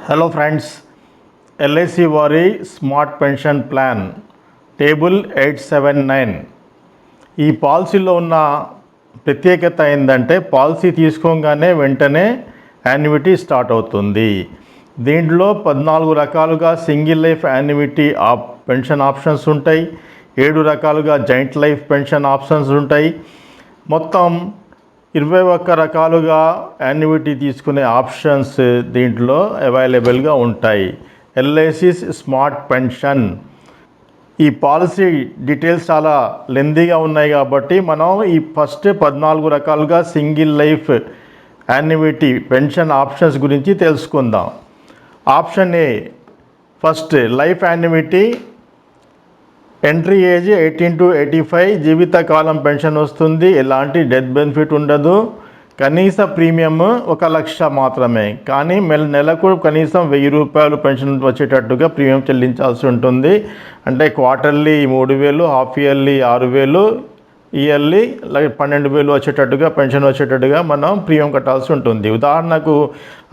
Hello friends, LIC వారి smart pension plan table 879 ఈ పాలసీలో ఉన్న ప్రత్యేకత ఏంటంటే పాలసీ తీసుకోగానే వెంటనే యాన్యుటీ స్టార్ట్ అవుతుంది. దీంట్లో 14 రకాలుగా single life annuity pension options ఉంటాయి, 7 రకాలుగా జాయింట్ లైఫ్ పెన్షన్ ఆప్షన్స్ ఉంటాయి. మొత్తం 21 రకాలుగా యాన్యుటీ తీసుకునే ఆప్షన్స్ దీంట్లో అవైలబుల్గా ఉంటాయి. ఎల్ఐసి స్మార్ట్ పెన్షన్ ఈ పాలసీ డీటెయిల్స్ చాలా లెందీగా ఉన్నాయి కాబట్టి మనం ఈ ఫస్ట్ 14 రకాలుగా single life annuity pension options గురించి తెలుసుకుందాం. Option A, first life annuity. Entry age 18 to 85, జీవితకాలం పెన్షన్ వస్తుంది. ఎలాంటి డెత్ బెనిఫిట్ ఉండదు. కనీస ప్రీమియం 1,00,000 మాత్రమే, కానీ నెలకు కనీసం 1,000 రూపాయలు పెన్షన్ వచ్చేటట్టుగా ప్రీమియం చెల్లించాల్సి ఉంటుంది. అంటే క్వార్టర్లీ 3,000, హాఫ్ ఇయర్లీ 6,000, ఇయర్లీ 12,000 వచ్చేటట్టుగా పెన్షన్ వచ్చేటట్టుగా మనం ప్రీమియం కట్టాల్సి ఉంటుంది. ఉదాహరణకు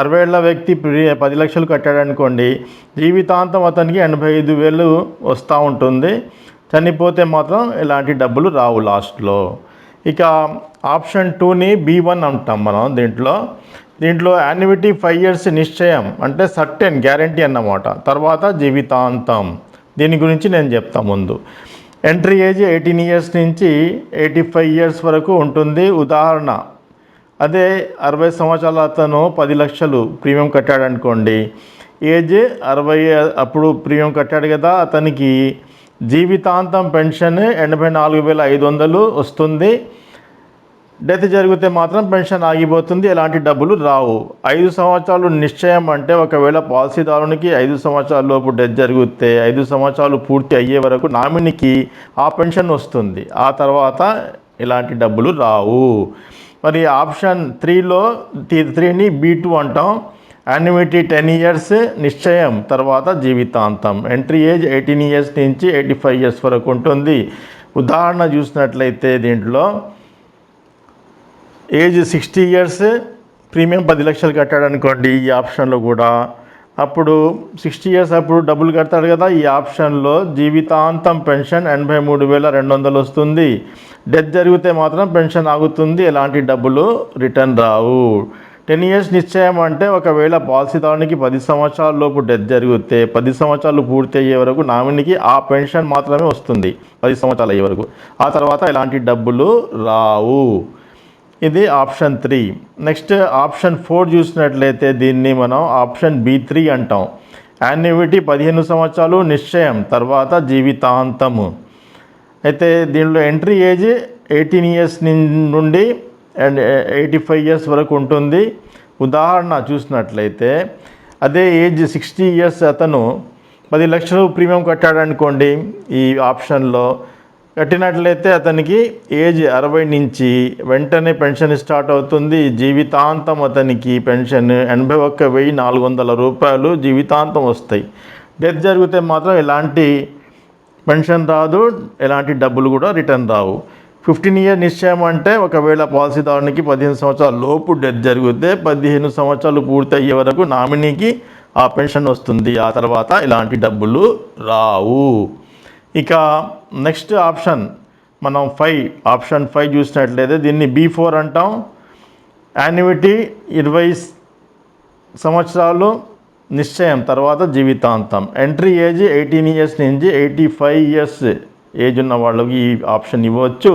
60 ఏళ్ల వ్యక్తి 10 లక్షలు కట్టాడనుకోండి, జీవితాంతం అతనికి 85,000 వస్తూ ఉంటుంది. చనిపోతే మాత్రం ఎలాంటి డబ్బులు రావు లాస్ట్లో. ఇక ఆప్షన్ 2ని B1 అంటాం మనం. దీంట్లో యాన్యుటీ 5 years నిశ్చయం, అంటే సర్టెన్ గ్యారంటీ అన్నమాట. తర్వాత జీవితాంతం. దీని గురించి నేను చెప్తా ముందు. ఎంట్రీ ఏజ్ 18 years నుంచి 85 years వరకు ఉంటుంది. ఉదాహరణ, అదే 60 సంవత్సరాల అతను 10 లక్షలు ప్రీమియం కట్టాడనుకోండి, ఏజ్ 60 అప్పుడు ప్రీమియం కట్టాడు కదా, అతనికి జీవితాంతం పెన్షన్ 84,500 వస్తుంది. డెత్ జరిగితే మాత్రం పెన్షన్ ఆగిపోతుంది, ఎలాంటి డబ్బులు రావు. 5 సంవత్సరాలు నిశ్చయం, అంటే ఒకవేళ పాలసీదారునికి 5 సంవత్సరాల లోపు డెత్ జరిగితే 5 సంవత్సరాలు పూర్తి అయ్యే వరకు నామినీకి ఆ పెన్షన్ వస్తుంది. ఆ తర్వాత ఎలాంటి డబ్బులు రావు. మరి ఆప్షన్ 3ని B2 అంటాం. యాన్యుటీ 10 years నిశ్చయం, తర్వాత జీవితాంతం. ఎంట్రీ ఏజ్ 18 years నుంచి 85 years వరకు ఉంటుంది. ఉదాహరణ చూసినట్లయితే దీంట్లో ఏజ్ 60 years, ప్రీమియం 10 లక్షలు కట్టాడు అనుకోండి ఈ ఆప్షన్లో కూడా, అప్పుడు 60 years అప్పుడు డబ్బులు కడతాడు కదా, ఈ ఆప్షన్లో జీవితాంతం పెన్షన్ 83,200 వస్తుంది. డెత్ జరిగితే మాత్రం పెన్షన్ ఆగుతుంది, ఎలాంటి డబ్బులు రిటర్న్ రావు. 10 years నిశ్చయం, అంటే ఒకవేళ పాలసీదారునికి 10 సంవత్సరాల లోపు డెత్ జరిగితే 10 సంవత్సరాలు పూర్తి అయ్యే వరకు నామినీకి ఆ పెన్షన్ మాత్రమే వస్తుంది 10 సంవత్సరాలు అయ్యే వరకు. ఆ తర్వాత ఎలాంటి డబ్బులు రావు. ఇది ఆప్షన్ 3. నెక్స్ట్ ఆప్షన్ 4 చూసినట్లయితే దీన్ని మనం ఆప్షన్ B3 అంటాం. యాన్యుటీ 15 సంవత్సరాలు నిశ్చయం, తర్వాత జీవితాంతము. అయితే దీనిలో ఎంట్రీ ఏజ్ 18 years నుండి 85 years వరకు ఉంటుంది. ఉదాహరణ చూసినట్లయితే అదే ఏజ్ 60 years అతను 10 లక్షలు ప్రీమియం కట్టాడనుకోండి, ఈ ఆప్షన్లో కట్టినట్లయితే అతనికి ఏజ్ 60 నుంచి వెంటనే పెన్షన్ స్టార్ట్ అవుతుంది. జీవితాంతం అతనికి పెన్షన్ 81,400 రూపాయలు జీవితాంతం వస్తాయి. డెత్ జరిగితే మాత్రం ఎలాంటి పెన్షన్ రాదు, ఎలాంటి డబ్బులు కూడా రిటర్న్ రావు. 15 years నిశ్చయం, అంటే ఒకవేళ పాలసీదారునికి 15 సంవత్సరాల లోపు డెత్ జరిగితే 15 సంవత్సరాలు పూర్తి అయ్యే వరకు నామినీకి ఆ పెన్షన్ వస్తుంది. ఆ తర్వాత ఎలాంటి డబ్బులు రావు. ఇక నెక్స్ట్ ఆప్షన్ మనం ఆప్షన్ 5 చూసినట్లయితే దీన్ని B4 అంటాం. యాన్యుటీ 20 సంవత్సరాలు నిశ్చయం, తర్వాత జీవితాంతం. ఎంట్రీ ఏజ్ 18 years నుంచి 85 years ఏజ్ ఉన్న వాళ్ళకి ఈ ఆప్షన్ ఇవ్వచ్చు.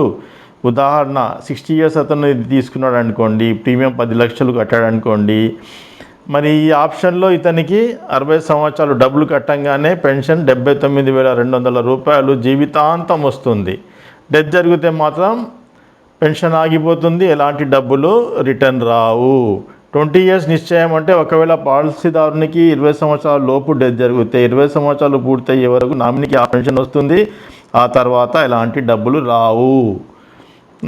ఉదాహరణ 60 years అతను తీసుకున్నాడు అనుకోండి, ప్రీమియం 10 లక్షలు కట్టాడు అనుకోండి, మరి ఈ ఆప్షన్లో ఇతనికి 60 సంవత్సరాలు డబ్బులు కట్టంగానే పెన్షన్ 79,200 రూపాయలు జీవితాంతం వస్తుంది. డెత్ జరిగితే మాత్రం పెన్షన్ ఆగిపోతుంది, ఎలాంటి డబ్బులు రిటర్న్ రావు. 20 years నిశ్చయం, అంటే ఒకవేళ పాలసీదారునికి 20 సంవత్సరాల లోపు డెత్ జరిగితే 20 సంవత్సరాలు పూర్తయ్యే వరకు నామినీకి ఆ పెన్షన్ వస్తుంది. ఆ తర్వాత ఎలాంటి డబ్బులు రావు.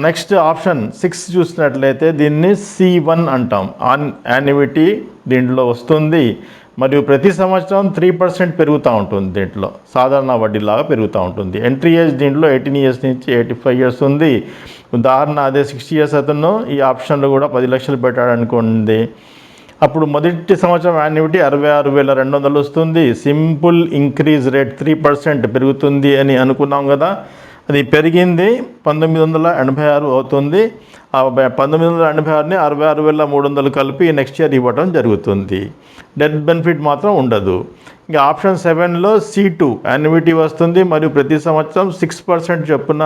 నెక్స్ట్ ఆప్షన్ 6 చూసినట్లయితే దీన్ని C1 అంటాం. యాన్యుటీ దీంట్లో వస్తుంది, మరియు ప్రతి సంవత్సరం 3% పెరుగుతూ ఉంటుంది. దీంట్లో సాధారణ వడ్డీలాగా పెరుగుతూ ఉంటుంది. ఎంట్రీ ఏజ్ దీంట్లో 18 years నుంచి 85 years ఉంది. ఉదాహరణ అదే 60 years అతను ఈ ఆప్షన్లో కూడా 10 లక్షలు పెట్టాడు అనుకోండి, అప్పుడు మొదటి సంవత్సరం యాన్యుటీ 66,200 వస్తుంది. సింపుల్ ఇంక్రీజ్ రేట్ 3% పెరుగుతుంది అని అనుకున్నాం కదా, అది పెరిగింది 1986 అవుతుంది. ఆ 1986ని 66,300 కలిపి నెక్స్ట్ ఇయర్ ఇవ్వడం జరుగుతుంది. డెత్ బెనిఫిట్ మాత్రం ఉండదు. ఇంకా ఆప్షన్ 7లో C2 యాన్యుటీ వస్తుంది మరియు ప్రతి సంవత్సరం 6% చొప్పున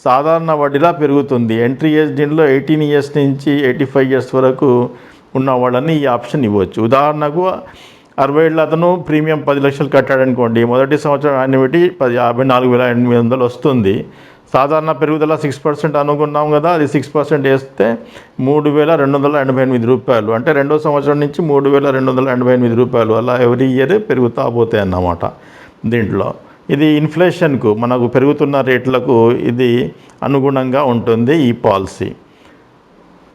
సాధారణ వడ్డీలా పెరుగుతుంది. ఎంట్రీ ఏజ్ దీనిలో 18 ఇయర్స్ నుంచి 85 ఇయర్స్ వరకు ఉన్న వాళ్ళని ఈ ఆప్షన్ ఇవ్వచ్చు. ఉదాహరణకు 60 ఏళ్ళ అతను ప్రీమియం 10 లక్షలు కట్టాడనుకోండి, మొదటి సంవత్సరం యాన్యుటీ 54,800 వస్తుంది. సాధారణ పెరుగుదల 6% అనుకున్నాం కదా, అది 6% వేస్తే 3,288 రూపాయలు, అంటే రెండో సంవత్సరం నుంచి 3,288 రూపాయలు అలా ఎవ్రీ ఇయర్ పెరుగుతూ పోతాయి అన్నమాట. దీంట్లో ఇది ఇన్ఫ్లేషన్కు మనకు పెరుగుతున్న రేట్లకు ఇది అనుగుణంగా ఉంటుంది ఈ పాలసీ.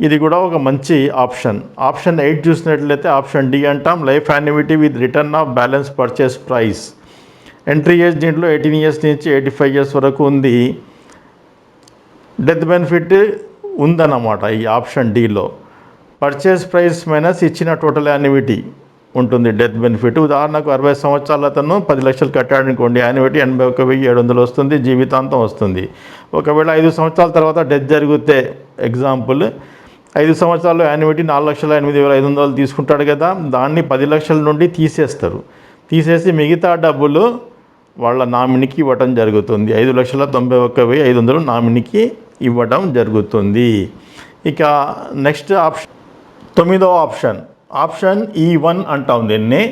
ఇది కూడా ఒక మంచి ఆప్షన్. ఆప్షన్ 8 చూసినట్లయితే ఆప్షన్ డి అంటాం, life annuity with return of balance purchase price. Entry age దీంట్లో 18 ఇయర్స్ నుంచి 85 ఇయర్స్ వరకు ఉంది. డెత్ బెనిఫిట్ ఉందన్నమాట ఈ ఆప్షన్ డిలో. పర్చేస్ ప్రైస్ మైనస్ ఇచ్చిన టోటల్ యాన్యుటీ ఉంటుంది డెత్ బెనిఫిట్. ఉదాహరణకు 60 సంవత్సరాల అతను 10 లక్షలు కట్టాడనుకోండి, యాన్యుటీ 81,700 వస్తుంది, జీవితాంతం వస్తుంది. ఒకవేళ 5 సంవత్సరాల తర్వాత డెత్ జరిగితే, ఎగ్జాంపుల్ 5 సంవత్సరాలు యాన్యుటీ 4,08,500 తీసుకుంటాడు కదా, దాన్ని 10 లక్షల నుండి తీసేసి మిగతా డబ్బులు వాళ్ళ నామినీకి ఇవ్వటం జరుగుతుంది. 5,91,500 నామినీకి ఇవ్వడం జరుగుతుంది. ఇక నెక్స్ట్ ఆప్షన్ 9వ ఆప్షన్ E1 అంటాం దీన్ని.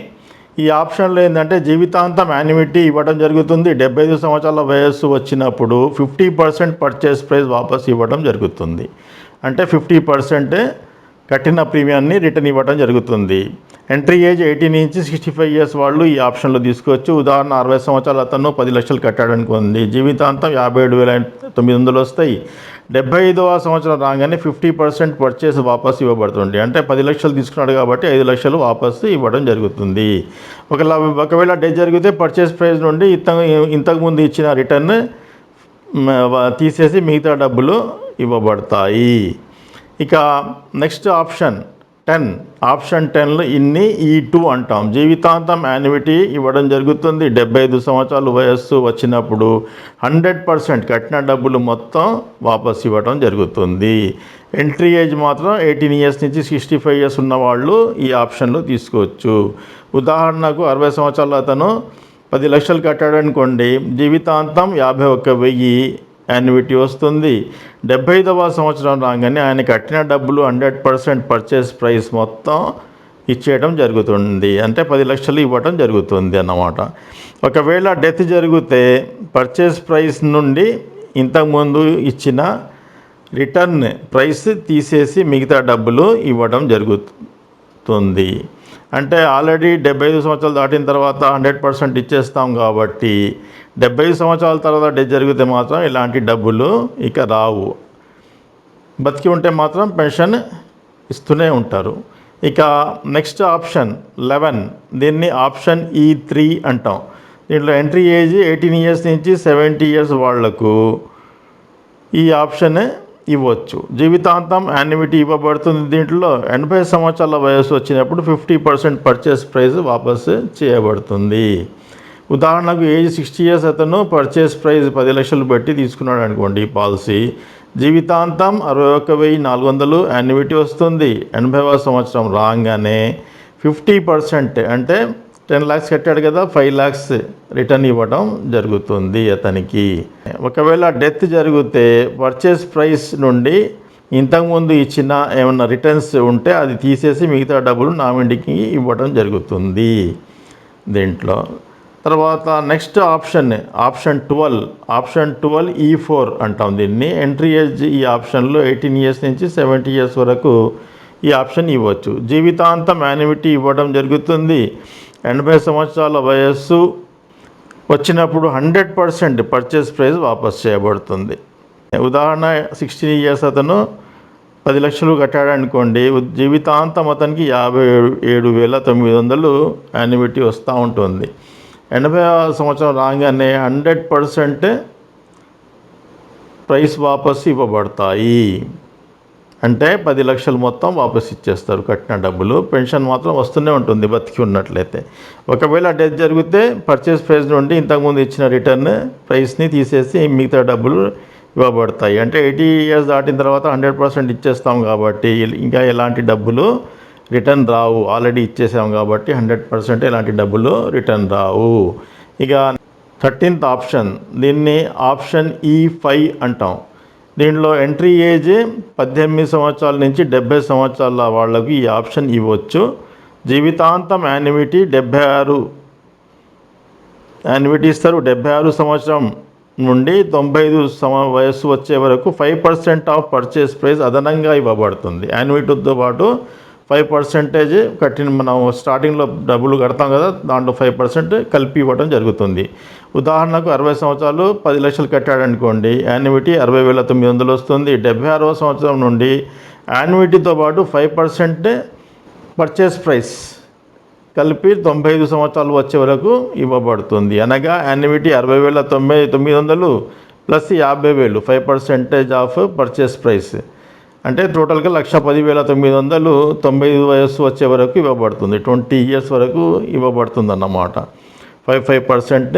ఈ ఆప్షన్లో ఏంటంటే జీవితాంతం యాన్యుటీ ఇవ్వడం జరుగుతుంది. 75 సంవత్సరాల వయస్సు వచ్చినప్పుడు 50% పర్చేస్ ప్రైస్ వాపస్ ఇవ్వడం జరుగుతుంది. అంటే 50% కట్టిన ప్రీమియాన్ని రిటర్న్ ఇవ్వడం జరుగుతుంది. ఎంట్రీ ఏజ్ 18 నుంచి 65 ఇయర్స్ వాళ్ళు ఈ ఆప్షన్లో తీసుకోవచ్చు. ఉదాహరణ 60 సంవత్సరాల అతను 10 లక్షలు కట్టాడనుకోండి, జీవితాంతం 57,900 వస్తాయి. 75వ సంవత్సరం రాగానే 50% పర్చేస్ వాపస్ ఇవ్వబడుతుంది. అంటే 10 లక్షలు తీసుకున్నాడు కాబట్టి 5 లక్షలు వాపస్ ఇవ్వడం జరుగుతుంది. ఒకవేళ డెత్ జరిగితే పర్చేస్ ప్రైస్ నుండి ఇంతకుముందు ఇచ్చిన రిటర్న్ తీసేసి మిగతా డబ్బులు ఇవ్వబడతాయి. ఇక నెక్స్ట్ ఆప్షన్ 10లో ఇన్ని E2 అంటాం. జీవితాంతం యాన్యుటీ ఇవ్వడం జరుగుతుంది. 75 సంవత్సరాలు వయస్సు వచ్చినప్పుడు 100% కట్టిన డబ్బులు మొత్తం వాపస్ ఇవ్వడం జరుగుతుంది. ఎంట్రీ ఏజ్ మాత్రం 18 ఇయర్స్ నుంచి 65 ఇయర్స్ ఉన్నవాళ్ళు ఈ ఆప్షన్లో తీసుకోవచ్చు. ఉదాహరణకు 60 సంవత్సరాలు అతను 10 లక్షలు కట్టాడనుకోండి, జీవితాంతం 51,000 యాన్యుటీ వస్తుంది. 75వ సంవత్సరం రాగానే ఆయన కట్టిన డబ్బులు 100% పర్చేస్ ప్రైస్ మొత్తం ఇచ్చేయడం జరుగుతుంది. అంటే 10 లక్షలు ఇవ్వడం జరుగుతుంది అన్నమాట. ఒకవేళ డెత్ జరిగితే పర్చేస్ ప్రైస్ నుండి ఇంతకుముందు ఇచ్చిన రిటర్న్ ప్రైస్ తీసేసి మిగతా డబ్బులు ఇవ్వడం జరుగుతుంది. అంటే ఆల్రెడీ 75 సంవత్సరాలు దాటిన తర్వాత 100% ఇచ్చేస్తాం కాబట్టి 75 సంవత్సరాల తర్వాత డెత్ జరిగితే మాత్రం ఇలాంటి డబ్బులు ఇక రావు. బతికి ఉంటే మాత్రం పెన్షన్ ఇస్తూనే ఉంటారు. ఇక నెక్స్ట్ ఆప్షన్ 11, దీన్ని ఆప్షన్ E3 అంటాం. దీంట్లో ఎంట్రీ ఏజ్ 18 ఇయర్స్ నుంచి 70 ఇయర్స్ వాళ్లకు ఈ ఆప్షన్ ఇవ్వచ్చు. జీవితాంతం యాన్యుటీ ఇవ్వబడుతుంది. దీంట్లో 80 సంవత్సరాల వయసు వచ్చినప్పుడు 50% పర్చేస్ ప్రైస్ వాపసు చేయబడుతుంది. ఉదాహరణకు ఏజ్ 60 ఇయర్స్ అతను పర్చేస్ ప్రైస్ 10 లక్షలు పెట్టి తీసుకున్నాడు అనుకోండి ఈ పాలసీ, జీవితాంతం 61,400 యాన్యుటీ వస్తుంది. 80వ సంవత్సరం రాగానే 50% అంటే 10 lakhs కట్టాడు కదా, 5 lakhs రిటర్న్ ఇవ్వడం జరుగుతుంది అతనికి. ఒకవేళ డెత్ జరిగితే పర్చేస్ ప్రైస్ నుండి ఇంతకుముందు ఇచ్చిన ఏమన్నా రిటర్న్స్ ఉంటే అది తీసేసి మిగతా డబ్బులు నామినీకి ఇవ్వడం జరుగుతుంది దీంట్లో. తర్వాత నెక్స్ట్ ఆప్షన్ 12 E4 అంటాం దీన్ని. ఎంట్రీ ఏజ్ ఈ ఆప్షన్లో 18 ఇయర్స్ నుంచి 70 ఇయర్స్ వరకు ఈ ఆప్షన్ ఇవ్వచ్చు. జీవితాంతం యాన్యుటీ ఇవ్వడం జరుగుతుంది. 80 సంవత్సరాల వయస్సు వచ్చినప్పుడు 100% పర్చేస్ ప్రైస్ వాపస్ చేయబడుతుంది. ఉదాహరణ 60 ఇయర్స్ అతను 10 లక్షలు కట్టాడు అనుకోండి, జీవితాంతం అతనికి 57,900 యాన్యుటీ వస్తూ ఉంటుంది. 80వ సంవత్సరం రాగానే 100% ప్రైస్ వాపస్ ఇవ్వబడతాయి. అంటే 10 లక్షలు మొత్తం వాపస్ ఇచ్చేస్తారు కట్టిన డబ్బులు. పెన్షన్ మాత్రం వస్తూనే ఉంటుంది బతికి ఉన్నట్లయితే. ఒకవేళ డెత్ జరిగితే పర్చేస్ ప్రైస్ నుండి ఇంతకుముందు ఇచ్చిన రిటర్న్ ప్రైస్ని తీసేసి మిగతా డబ్బులు ఇవ్వబడతాయి. అంటే 80 ఇయర్స్ దాటిన తర్వాత 100% ఇచ్చేస్తాం కాబట్టి ఇంకా ఎలాంటి డబ్బులు రిటర్న్ రావు. ఆల్రెడీ ఇచ్చేసాం కాబట్టి 100% ఎలాంటి డబ్బులు రిటర్న్ రావు. ఇక 13th ఆప్షన్, దీన్ని ఆప్షన్ E5 అంటాం. దీనిలో ఎంట్రీ ఏజ్ 18 సంవత్సరాల నుంచి 70 సంవత్సరాల వాళ్లకు ఈ ఆప్షన్ ఇవ్వచ్చు. జీవితాంతం యాన్యుటీ 76 యాన్యుటీ ఇస్తారు. 76 సంవత్సరం నుండి 95 వయస్సు వచ్చే వరకు 5% ఆఫ్ పర్చేస్ ప్రైస్ అదనంగా ఇవ్వబడుతుంది. యాన్యుటీతో పాటు 5% కట్టిన మనం స్టార్టింగ్లో డబ్బులు కడతాం కదా, దాంట్లో 5% కలిపి ఇవ్వడం జరుగుతుంది. ఉదాహరణకు 60 సంవత్సరాలు 10 లక్షలు కట్టాడనుకోండి, యాన్యుటీ 60,900 వస్తుంది. 76వ సంవత్సరం నుండి యాన్యుటీతో పాటు 5% పర్చేస్ ప్రైస్ కలిపి 95 సంవత్సరాలు వచ్చే వరకు ఇవ్వబడుతుంది. అనగా annuity 60,900 plus 50,000 5% of purchase price, అంటే టోటల్గా 1,10,900 90 వయస్సు వచ్చే వరకు ఇవ్వబడుతుంది. 20 ఇయర్స్ వరకు ఇవ్వబడుతుంది అన్నమాట. 5%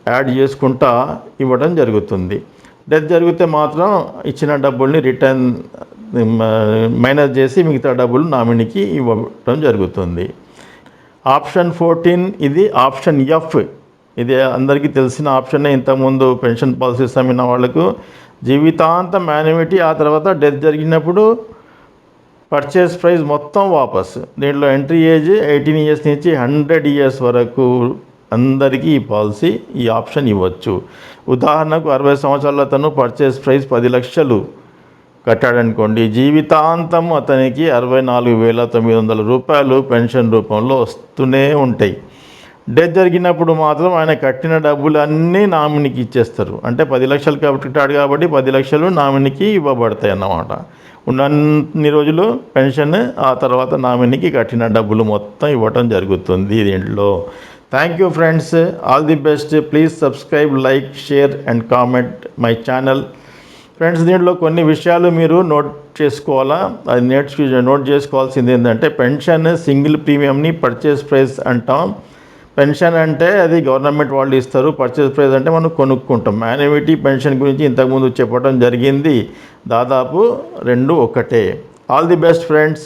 యాడ్ చేసుకుంటా ఇవ్వడం జరుగుతుంది. డెత్ జరిగితే మాత్రం ఇచ్చిన డబ్బుల్ని రిటర్న్ మైనస్ చేసి మిగతా డబ్బులు నామినీకి ఇవ్వడం జరుగుతుంది. ఆప్షన్ 14 ఇది ఆప్షన్ F. ఇది అందరికీ తెలిసిన ఆప్షనే. ఇంతకుముందు పెన్షన్ పాలసీస్ అమ్మిన వాళ్ళకు జీవితాంతం యాన్యుటీ, ఆ తర్వాత డెత్ జరిగినప్పుడు పర్చేస్ ప్రైస్ మొత్తం వాపస్. దీంట్లో ఎంట్రీ ఏజ్ 18 ఇయర్స్ నుంచి 100 ఇయర్స్ వరకు అందరికీ ఈ పాలసీ ఈ ఆప్షన్ ఇవ్వచ్చు. ఉదాహరణకు 60 సంవత్సరాల అతను పర్చేస్ ప్రైస్ 10 లక్షలు కట్టాడనుకోండి, జీవితాంతం అతనికి 64,900 రూపాయలు పెన్షన్ రూపంలో వస్తూనే ఉంటాయి. డెత్ జరిగినప్పుడు మాత్రం ఆయన కట్టిన డబ్బులు అన్నీ నామినీకి ఇచ్చేస్తారు. అంటే 10 లక్షలు కట్టాడు కాబట్టి 10 లక్షలు నామినీకి ఇవ్వబడతాయి అన్నమాట. ఉన్నన్ని రోజులు పెన్షన్, ఆ తర్వాత నామినీకి కట్టిన డబ్బులు మొత్తం ఇవ్వటం జరుగుతుంది దీంట్లో. Thank you friends, all the best. Please subscribe, like, share and comment my channel. Friends, దీంట్లో కొన్ని విషయాలు మీరు నోట్ చేసుకోవాలా. అది నోట్ చేసుకోవాల్సింది ఏంటంటే, పెన్షన్ సింగిల్ ప్రీమియంని పర్చేస్ ప్రైస్ అంటాం. పెన్షన్ అంటే అది గవర్నమెంట్ వాళ్ళు ఇస్తారు, పర్చేస్ ప్రైస్ అంటే మనం కొనుక్కుంటాం. యాన్యుటీ పెన్షన్ గురించి ఇంతకుముందు చెప్పడం జరిగింది. దాదాపు రెండు ఒకటే. All the best friends.